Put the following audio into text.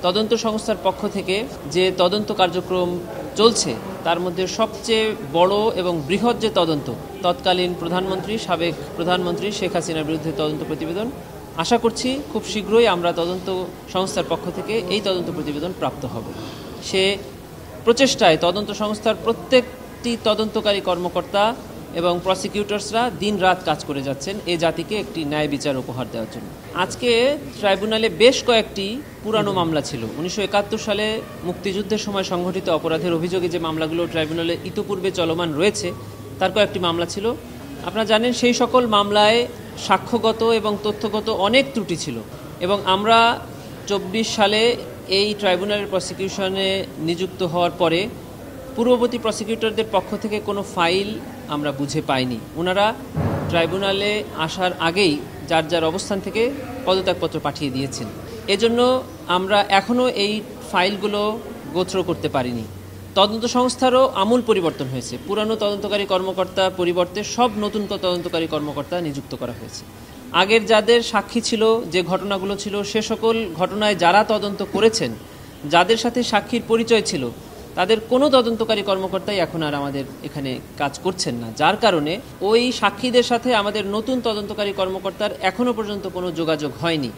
তদন্ত সংস্থার পক্ষ থেকে যে তদন্ত কার্যক্রম চলছে তার মধ্যে সবচেয়ে বড় এবং বৃহৎ যে তদন্ত, তৎকালীন প্রধানমন্ত্রী, সাবেক প্রধানমন্ত্রী শেখ হাসিনার বিরুদ্ধে তদন্ত প্রতিবেদন, আশা করছি খুব শীঘ্রই আমরা তদন্ত সংস্থার পক্ষ থেকে এই তদন্ত প্রতিবেদন প্রাপ্ত হব। সে প্রচেষ্টায় তদন্ত সংস্থার প্রত্যেকটি তদন্তকারী কর্মকর্তা এবং প্রসিকিউটরসরা দিন রাত কাজ করে যাচ্ছেন এই জাতিকে একটি ন্যায় বিচার উপহার দেওয়ার জন্য। আজকে ট্রাইব্যুনালে বেশ কয়েকটি পুরানো মামলা ছিল। 1971 সালে মুক্তিযুদ্ধের সময় সংঘটিত অপরাধের অভিযোগে যে মামলাগুলো ট্রাইব্যুনালে ইতোপূর্বে চলমান রয়েছে তার কয়েকটি মামলা ছিল। আপনারা জানেন সেই সকল মামলায় সাক্ষ্যগত এবং তথ্যগত অনেক ত্রুটি ছিল এবং আমরা 24 সালে এই ট্রাইব্যুনালের প্রসিকিউশনে নিযুক্ত হওয়ার পরে পূর্ববর্তী প্রসিকিউটরদের পক্ষ থেকে কোনো ফাইল আমরা বুঝে পাইনি। ওনারা ট্রাইব্যুনালে আসার আগেই যার যার অবস্থান থেকে পদত্যাগপত্র পাঠিয়ে দিয়েছেন। এজন্য আমরা এখনও এই ফাইলগুলো গোত্র করতে পারিনি। তদন্ত সংস্থারও আমূল পরিবর্তন হয়েছে। পুরানো তদন্তকারী কর্মকর্তা পরিবর্তে সব নতুন তদন্তকারী কর্মকর্তা নিযুক্ত করা হয়েছে। আগের যাদের সাক্ষী ছিল, যে ঘটনাগুলো ছিল, সে সকল ঘটনায় যারা তদন্ত করেছেন, যাদের সাথে সাক্ষীর পরিচয় ছিল, তাদের কোনো তদন্তকারী কর্মকর্তাই এখন আর আমাদের এখানে কাজ করছেন না, যার কারণে ওই সাক্ষীদের সাথে আমাদের নতুন তদন্তকারী কর্মকর্তার এখনো পর্যন্ত কোনো যোগাযোগ হয়নি।